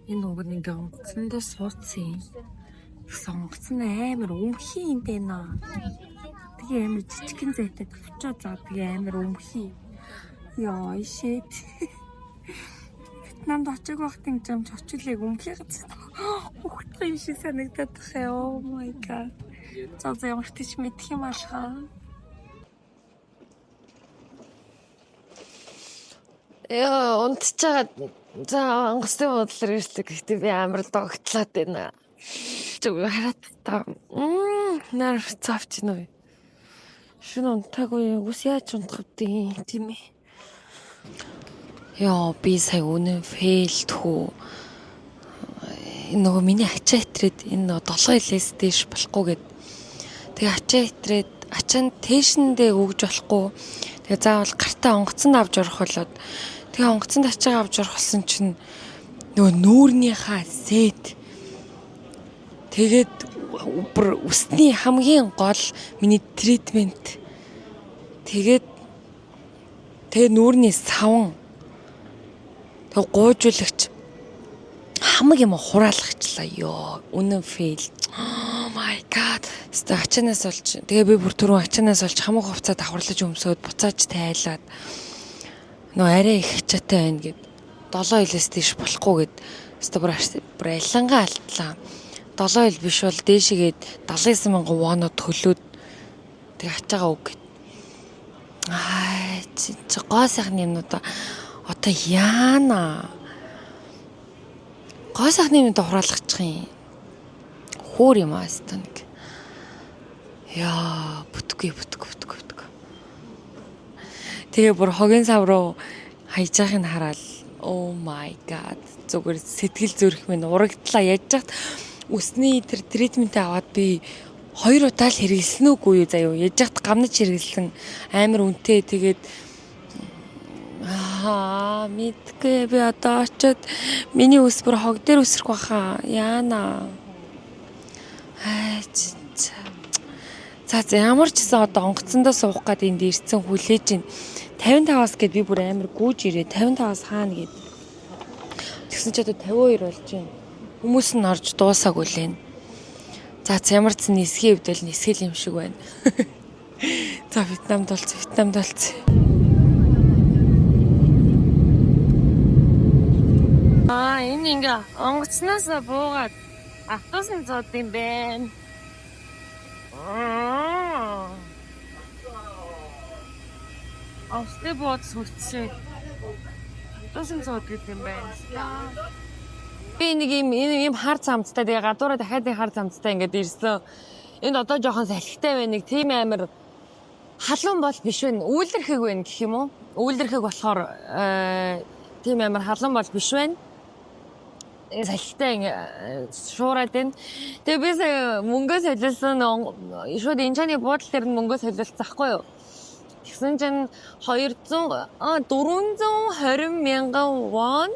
Энэ өнгө ингээ онгоцондоо суудсан. Сонгоцсон амар өмхий юм байна. Тэгээ амар жижигхэн зайтай төвчөө заа тэгээ амар өмхий. Яа shit. Вьетнамд очиж байхад юм очилыг өмхий газар. Ухтах юм шиг санагдаад тахаа. Oh my god. За ямар ч тийч мэдх юм алхаа. Яа, унтчихад за онгоцны бодлоор ирсэн гэхдээ би амар догтлоод байна. Зүгээр хараад та. Нар цавч нөө. Шүн унтаагүй ус яаж унтах вэ тийм ээ. Яа, би сая үнэн фейлдхүү. Нөгөө миний ачаа итрээд энэ нөгөө 7 илээс дээш болохгүй гэд. Тэгээ ачаа итрээд ачаанд тээшэндээ өгж болохгүй. Тэгээ заавал гартаа онгоцонд авч орох болоод тэгээ онгоцонд ачаага авч орох болсон чинь нөгөө нүүрнийхаа сет тэгээд бүр усны хамгийн гол миний тритмент тэгээд нүүрний савн тэг гуйжуулагч хамаг юм хураалгачлаа ёо үнэн фейл. Oh my god. Тэстэ ачаанаас олж тэгээ би бүр түрүү ачаанаас олж хамаг хувцас давхарлаж өмсөөд буцааж тайлаад нөө арай их ачаатай байна гэд 7 илээс дээш болохгүй гэд тэстэ бүр алангаа алтлаа. 7 ил биш бол дээшигээд 79,000 вонод төлөөд тэгээ ачаагаа өг гэд. Чи гоо сайхан юмнуудаа одоо яана. Гоо сайхан юмнуудаа хураалгачих юм. Хөөр юм аа хэвээр нэг. Яа, бүтггүй. Тэгээ бүр хогийн сав руу хайж байхыг хараад oh my god. Зүгээр сэтгэл зүрх минь урагдлаа. Яаж яхад усны тэр тритмент аваад би 2 удаа л хэрэглэсэн үгүй юу заяа. Яаж яхад гамнаж хэрэглэсэн амар үнэтэй тэгээд мэдгүй би одоо очиод миний ус бүр хог дээр үсрэх баха. Яана. За ямар ч гэсэн одоо онгоцондоо суух гээд энд ирсэн хүлээж ин 55-аас гээд би бүр амар гүүж ирээ 55-аас хаана гээд тэгсэн ч одоо 52 болж байна. Хүмүүс нь орж дуусаагүй лээ. За ямар ч нисхийн хувьд л нисгэл юм шиг байна. За Вьетнамд болцсон. Энэ ингээ онгоцноос буугаад автобусны зоод юм байна. Автобусны бод сүрчээ. Автобусны зоод гэдэг юм байна. Би нэг юм хар замцтай тэгээ гадуураа дахиад хар замцтай ингээд ирсэн. Энд одоо жоохон салхитай байна. Нэг тийм амар халуун бол биш байна. Үйлдэрхэг байна гэх юм уу? Үйлдэрхэг болохоор тийм амар халуун бол биш байна. Салхитай шуураад байна. Тэгээ би мөнгөө солиулсан шууд энэ чаны буудлын дээр мөнгөө солиулцахгүй юу? Тэгсэн чинь 420,000 вон.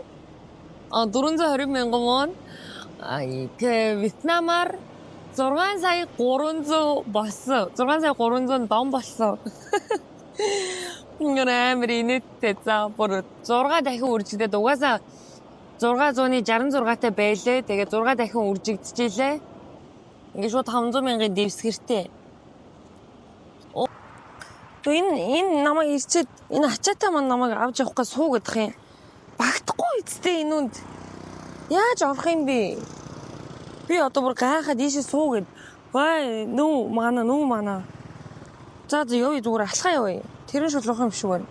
420,000 вон. Вьетнамаар 6,300 болсон. 6,300 дон болсон. Ингээд амар инээдтэй за бүр 6 дахин үржигдээд угаасаа 666-тай байлээ. Тэгээ 6 дахин үржигдчихжээ. Ингээд шууд 500,000-ын дэвсгэртэй. Энэ намайг ирчээд энэ ачаатай маань намайг авч явах гэж суугаад их юм. Багтахгүй эцтэй энэ үнд. Яаж орох юм бэ? Би одоо бүр гайхаад ийшээ суугаад. Вай, нүү мана. За явъя зүгээр алхаа явъя. Тэрэн шулуух юм шиг байна.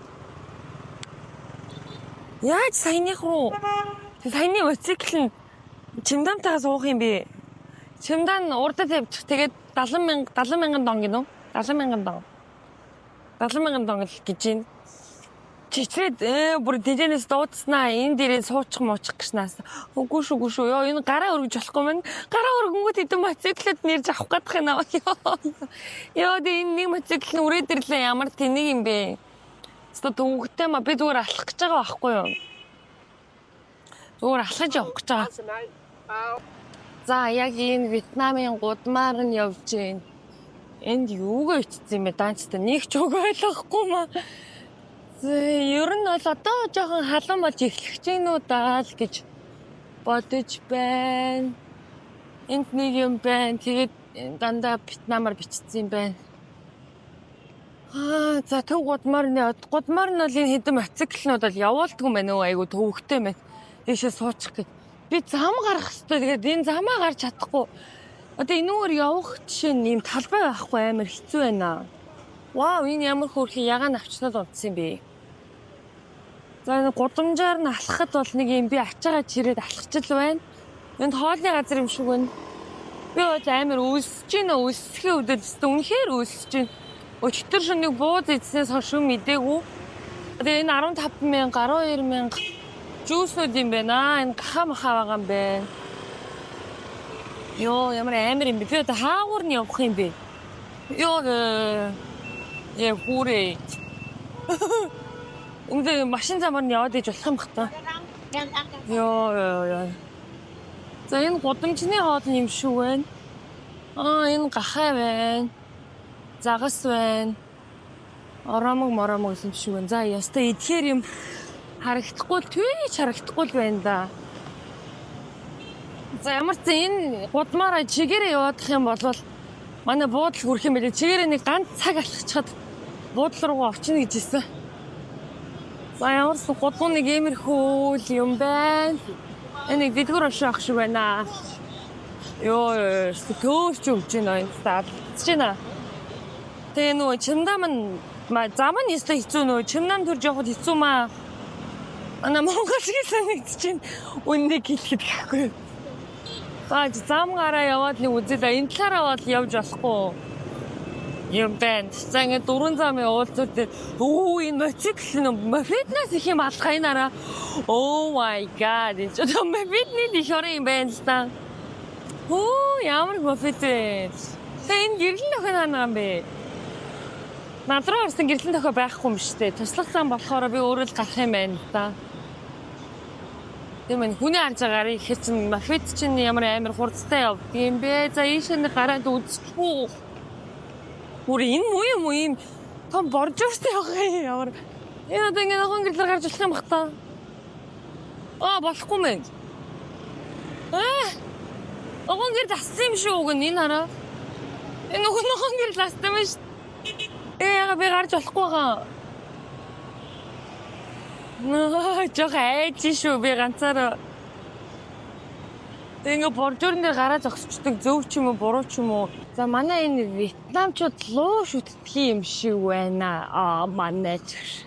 Яаж саяных руу? Саяны мотоцикл нь чимдамтайгаа суух юм бэ? Чимдан урдаа тавьчих. Тэгээд 70,000 дон гинөө. 70,000 дон. 70,000 дон л гэж байна. Чичрээд бүр тэжэнээс дуудснаа энэ дээрээ суучих муучих гişнаас. Үгүй шүү. Ёо энэ гараа өргөж болохгүй мэн. Гараа өргөнгөт хэдэн мотоциклд нэрж авах гэдэг юм аа. Ёо энэ нэг мотоцикл нь үрээд ирлээ ямар тэнэг юм бэ? Өстө төвөгтэй ма би зүгээр алах гэж байгаа байхгүй юу? Зүгээр алхаж явах гэж байгаа. За яг энэ Вьетнамын гудмаар нь явж байна. Энд юугаа ичсэн юм бэ? Данчтай нэг ч үг ойлгохгүй маа. Ер нь бол одоо жоохон халуун болж эхлэх гэж байна уу даа л гэж бодож байна. Энд нэг юм байна. Тэгээд дандаа Вьетнамаар бичсэн юм байна. За төв гудмаар нь бол энэ хэдэн мотоциклнууд бол явуулдгүй мэн өө айгу төвөгтэй мэн. Дэшээ суучих гээд. Би зам гарах хэрэгтэй. Тэгээд энэ замаа гарч чадахгүй. Одоо энүүгээр явах жишээ нь юм талбай байхгүй амар хэцүү байна. Вау, энэ ямар хөөрхөн ягаан авчнууд унтсан юм бэ? За энэ гудамжаар нь алхахад бол нэг юм би ачаагаа чирээд алхachил байна. Энд хоолны газар юм шиг байна. Би бол амар үлсэж байна. Үлсэхийн үдэл үнэхээр үлсэж байна. Өчтөр шөнөг бууз идснээс хойш мэдээгүй. Тэгээ энэ 15,000, 12,000 жууснууд юм байна. Энэ гахаа махаа байгаа юм байна. Йоо, ямар амар юм бэ? Би одоо хаагуур нь явах юм бэ? Йоо, хүрээ. Үндэ машин замаар нь яваад иж болох юм бах та. Йоо. За энэ гудамжны хоол юм шүү байна. Энэ гахаа байна. Загас байна. Оромог юм шүү байна. За ястай идэхээр юм харагдахгүй төвч харагдахгүй л байна да. За ямар ч энэ гудмаараа чигээрээ яваадах юм бол манай буудал хүрэх юм билээ. Чигээрээ нэг ганц цаг алхачихад буудал руу очино гэж хэлсэн. За ямар ч гудмын нэг иймэрхүү юм байна. Энэ дэдгүр ошоо ах шиг байна. Йоо, төөрч өгч байна энэ стадч байна. Тэгээ нөгөө чимдам нь зам нь ястай хэцүү нөгөө чимдам төрж явахд хэцүү маа. Ана Монгол шиг санагдаж байна. Үннийг хэлэхэд гэхгүй. За зам гараа яваад нэг үзээ да энэ талаараа бол явж болохгүй. Юм байна. За ингэ дөрвөн замын уулзууд дээр энэ мотоцикл мопеднаас их юм алхах энэ араа. Oh my god. Энэ ч мопедний их орон юм байна л та. Ямар мопед вэ? Энэ гэрлэн нөхөн ханаа юм бэ? Над руу орсон гэрлэн тохио байхгүй юм шүү дээ. Туслах зам болохоор би өөрөө л гарах юм байна да. Тийм ээ хүний харж байгаараа ихэр чинь мопед чинь ямар амар хурдтай явдаг юм бэ? За ийшээ нэг гараад үзчихгүй. Бүр энэ муу юм том боржоортой явах юм. Энэ одоо ингэ ногоон гэрлэр гарч болох юм бах та. Болохгүй мэн. Ногоон гэрл ассан юм шүү уг энэ хараа. Энэ ногоон гэрл ассан юм шүү. Би гарч болохгүй байгаа. Жог айж шүү би ганцаараа. Ингээ боржорн дээр гараа зогсчдаг зөв ч юм уу буруу ч юм уу. За манай энэ вьетнамчууд луу шүтдэг юм шиг байна. Манай ч.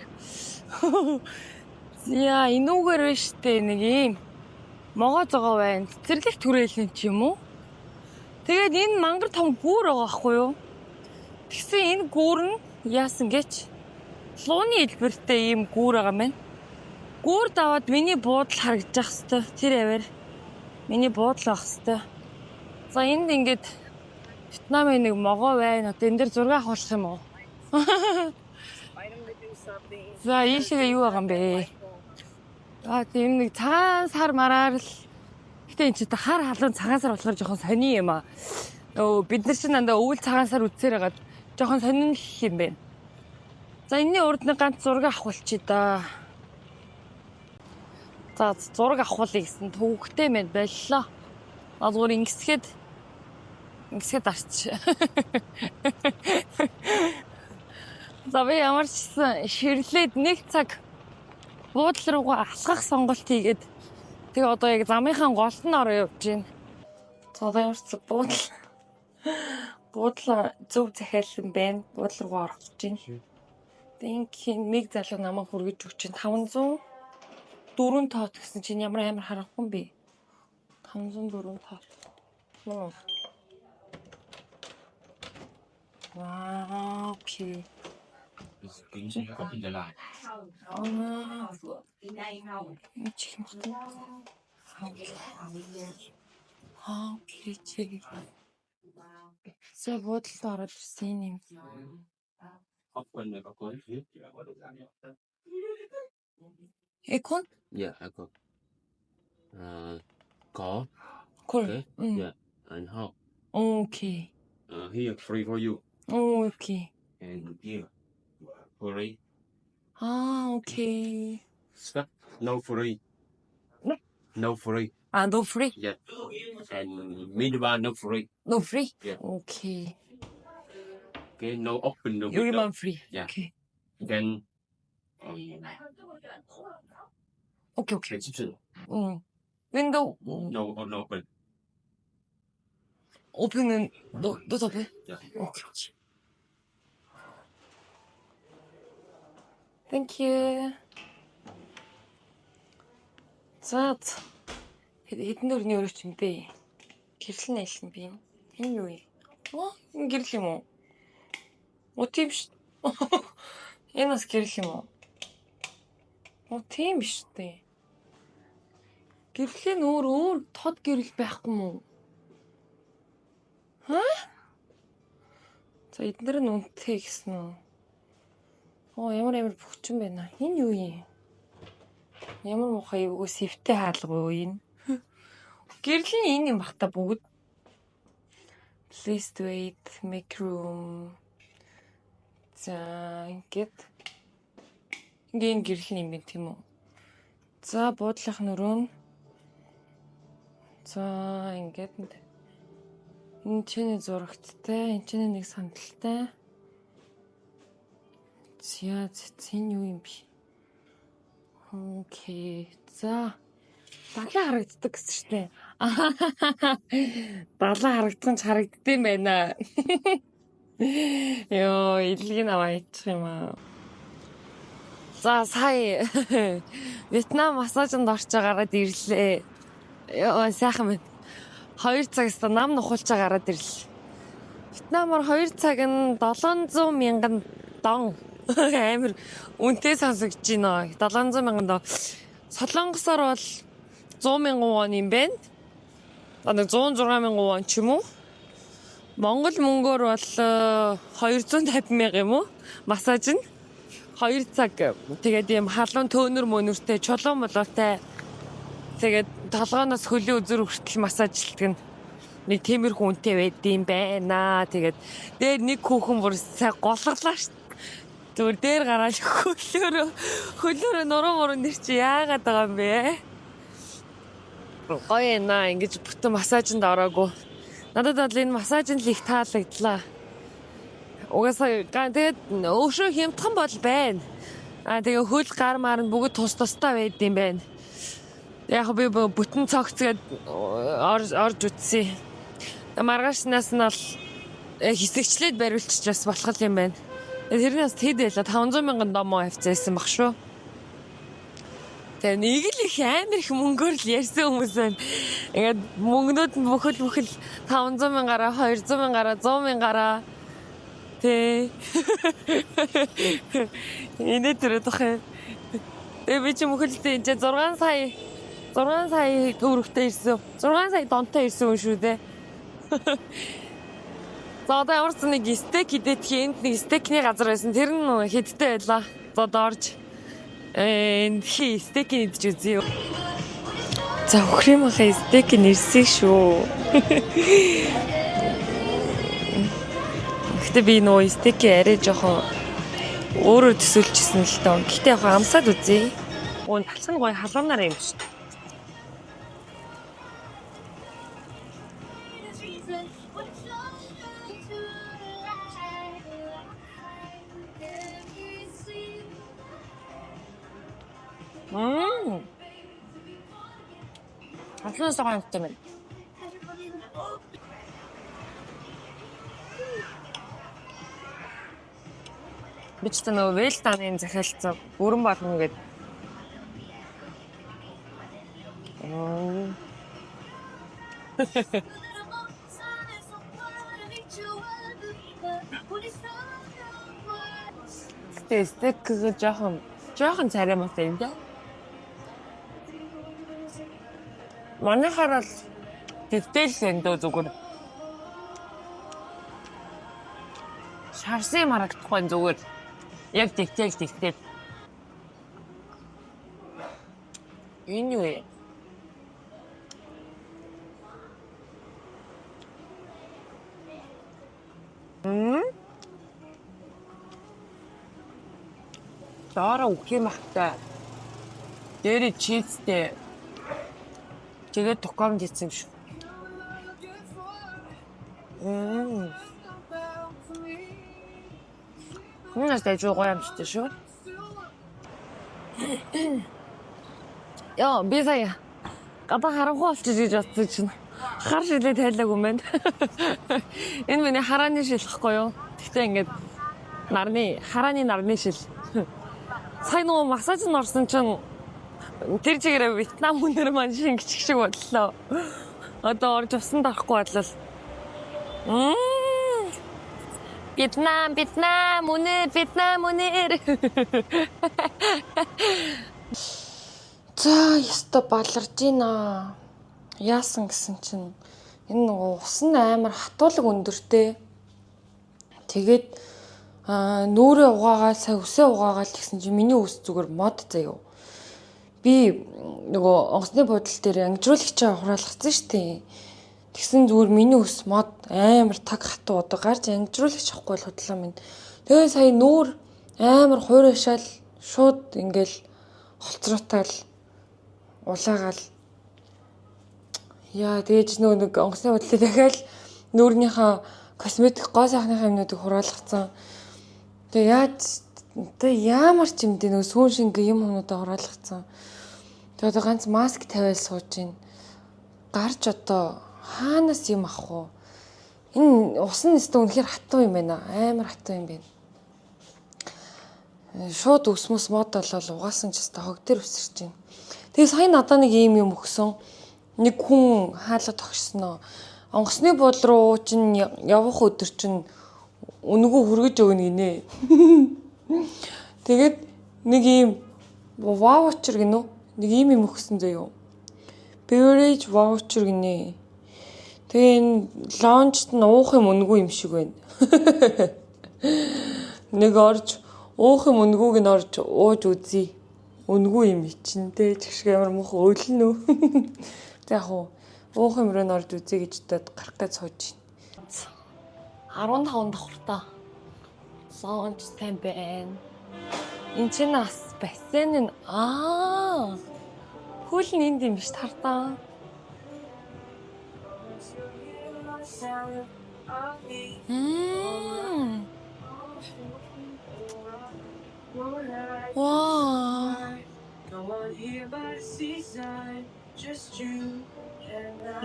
Яа энүүгээр штэ нэг юм могоо зогоо байна. Цэцэрлэг түрээлэн ч юм уу. Тэгээд энэ мангар том гүүр байгаа байхгүй юу? Тэгсэн энэ гүүр нь яасан гэж лууны хэлбэртэй ийм гүүр байгаа мэн. Гүүр даваад миний буудал харагдах хэвээр тэр аваар миний буудал авах хэвээр. За энд ингээд Вьетнамын нэг могоо байна. Одоо энэ дээр зураг авах юм уу? За ийшээ юу байгаа юм бэ? Тийм нэг цагаан сар мараар л гэтээ энэ ч хар халуун цагаан сар болохоор жоохон сони юм аа. Бид нар чинь дандаа өвөл цагаан сар үтсээр хагаад жоохон сонин юм байна. За энэний урд нэг ганц зураг авахулчий да. За зураг авахулъя гэсэн төвөгтэй мэд боллоо. Азуур ингэсгээд арч. За би ямар ч ширлээд нэг цаг буудлын руу алхах сонголт хийгээд тэгээ одоо яг замынхаа голд нь ороо явж байна. За одоо ямар ч буудлаа зөв захиалсан байна. Буудлын руу орох гэж байна. Тэнхийн нэг залуу намайг хүргэж өгч чинь 504 тоот гэсэн чинь ямар амар харахгүй юм бэ? 504 тоот. Wow, okay. За буудалд ороод ирсэн юм. Ekon? Yeah, Ekon. Call. Cool. Okay. Yeah, and how? Okay. Here, free for you. Okay. And here, free. Okay. Stop. No free. No. No free. No free. Yeah. And minibar no free. No free. Yeah. Okay. Okay, no open the Your window. man free. Yeah. Okay. Then Okay. reception. Window. No open. Open은 너도 open? Yeah. Okay. Thank you. За хэдэн дөрөвний өрөөч юм бэ? Гэрэл нээлсэн би. Энэ юу вэ? Энэ гэрэл юм уу? Тийм шүү. Энэ бас гэрэл юм уу? Тийм биш үү? Гэрлийн өөр тод гэрэл байхгүй юм уу? За эднэр нь үнэтэй гэсэн үү? Ямар бөхчөн байна. Энэ юу юм? Ямар муухай юу сэвтэй хаалга уу энэ? Гэрлийн энэ юм бах та бүгд. Please wait, make room. За ингээд гэрлийн юм тийм үү? За буудлах нөрөө. За ингээд энэ чиний зурагттай, энэ чиний нэг сандалтай. Энэ юу юм бэ? Окей. За. Далаа харагддаг гэсэн шүү дээ. Далаа харагдсан ч харагддсан байна. Йоо, илгийн аваа ичих юм аа. За, сая Вьетнам массажинд орж байгаараад ирлээ. Йоо, сайхан байна. 2 цагаас нам нухуулж байгаараад ирлээ. Вьетнамаар 2 цаг нь 700 мянган дон. Амар үнэтэй сонсогдож байна. 700 мянган дон. Солонгосоор бол 100 мянган вон юм байна. 106 мянган вон ч юм уу. Монгол мөнгөөр бол 250 мянга юм уу? Массаж нь 2 цаг. Тэгээд юм халуун төөнөр мөнөртэй, чулуун молоотой. Тэгээд толгооноос хөлийн үзүр хүртэл массажлдаг нь нэг тиймэрхүү үнэтэй байдсан байна. Тэгээд дээр нэг хүүхэн бүр сая голглаа шүү. Зүгээр дээр гараад хөлөөрөө нуруу нэр чи яагаад байгаа юм бэ? Гоё наа ингэж бүтэн массажинд ороогүй. Надад бол энэ массаж нь л их таалагдлаа. Угаасаа тэгээд өшөө хямдхан бол байна. Тэгээ хөл гар маар нь бүгд тустай байд юм байна. Яг би бүтэн цогцгээд орж үтсээ. Маргаашнаас нь бол хэсэгчлээд бариулчих бас болох юм байна. Тэрнээс тэд байлаа 500 мянган домоо авцаасан баг шүү. Тэгээ нэг л их амар их мөнгөөр л ярьсан хүмүүс байна. Ингээд мөнгнүүд нь бүхэл 500 мянгаараа 200 мянгаараа 100 мянгаараа тэ. Энэ төрөд тохой. Тэгээ би чи мөхөлтэй энэ 6 сая төгрөгтэй ирсэн. 6 сая донтой ирсэн хүн шүү дээ. За одоо ямар ч нэг стейк идэх энд нэг стейкний газар байсан. Тэр нь хэдтэй байлаа. За одоо орж энэ стейк идэж үзье. За өхриймхээ стейк нэрсэн шүү. Гэхдээ би нөө стейк арай жоохон өөрөөр төсөөлчихсэн л тоо. Гэхдээ яг амсаад үзье. Өө талсан гоё халуунаар юм шүү. Халуун согоон амттай байна. Би ч нөгөө Вэлтаны захиалцсан бүрэн болно гэдэг. Стейк жоохон царамтай юм даа. Манайхаар л тэгтэл эндөө зүгээр. Шарсан юм харагдахгүй зүгээр. Яг тэгтэл. Энэ юу вэ? Даараа үхэх юм ахтай. Дээр чизтэй. Тэгээд документ хийсэн юм шүү. Нас дэжүү гоё амжтай шүү. Яа, би сая гадаа харанхуй болчих гэж бодсон чинь хар шилээ тайлаагүй юм байна. Энэ миний харааны шил гэхгүй юу? Гэхдээ ингээд харааны нарны шил. Сая нөгөө массажд орсон чинь тэр чигээрээ Вьетнам хүнээр маань шингэж шиг бодлоо. Одоо орж усан дарахгүй бодлол. Вьетнам үнээр. За, яста баларж гинэ. Яасан гэсэн чинь энэ нөгөө ус нь амар хатуулаг өндөртэй. Тэгээд нүүрээ угаагаад сая үсээ угаагаад гэсэн чинь миний үс зүгээр мод заяа. Би нөгөө онгоцны буудлын дээр ангижруулагчаа хураалгацсан штэ. Тэгсэн зүгээр миний үс мод амар таг хатуу одоо гарч ангижруулагч авахгүй бол худлаа минь. Тэгээ сая нүүр амар хуурайшаал шууд ингээл холцроотаал улаагаал. Яа тэгэж нэг онгоцны буудлыг дахиад нүүрнийхээ косметик гоо сайхныхаа юмнуудыг хураалгацсан. Тэгээ ямар ч юм дий нэг сүүн шингээ юм хүмүүсээ хураалгацсан. Тэгээ одоо ганц маск тавиал сууж гин. Гарч одоо хаанаас юм авах вэ? Энэ ус нь өстө үнэхээр хатуу юм байна. Амар хатуу юм байна. Шууд өсмөс мод болол угаасан ч өстө хог дээр өсөрч байна. Тэгээ сая надаа нэг юм өгсөн. Нэг хүн хаалга тогшсноо. Онгоцны буудлын руу чинь явах өдөр чинь өнгөө хүргэж өгнө гинэ. Тэгээд нэг юм ваучер гинөө. Нэг юм өгсөн заяа. Beverage voucher гинэ. Тэгээ энэ лаунжт нь уух юм өнгөө юм шиг байна. Нэг орж уух юм өнгөөг нь орж ууж үзье. Өнгөө юм чинь тэ чигшг амар мөх өөлнө. Тэг яг уух юм руу орж үзье гэж дээд гарах гэж сууж байна. 15 давхртаа. Лаунж тайм байна. Энд чинь бас бассейн нь хөл нь энд юм биш тартаа. Wow.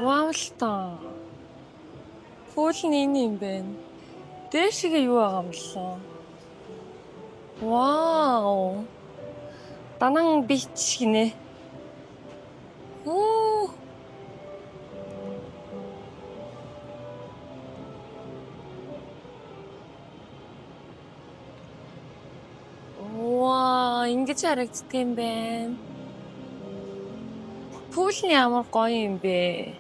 Ваалта. Хөл нь энэ юм байна. Дээшгээ юу байгаа юм болоо? Вау. Данан бич гинэ. Ваа, ингэж харагддаг юм байна. Пүүл нь ямар гоё юм бэ?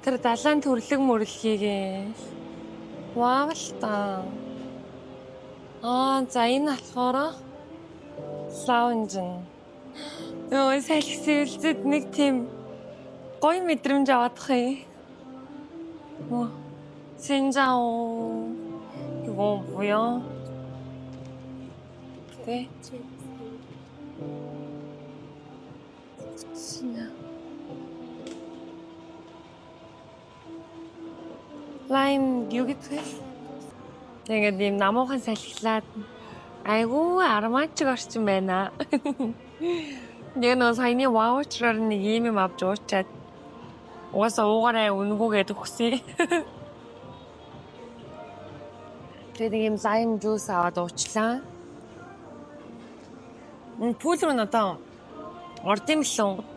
Тэр далайн төрлөг мөрлөгийг. Вау л та. За энэ болохоор лаунж. Йоо, салхисэлзэд нэг тийм гоё мэдрэмж аваадах юм. Синжао. Юу вэ? Тэ. Лайм юу гэдэг вэ? Тэгээд ийм намуухан салхилаад айгуу ароматчиг орчин байна. Тэгээ нөө саяны ваучраар нэг юм авч уучаад угаасаа уугаараа өнгөгээд өгсөн. Тэгээд ийм лайм жуус аваад уучлаа. Пүүл рүү надаа орд юм лөө.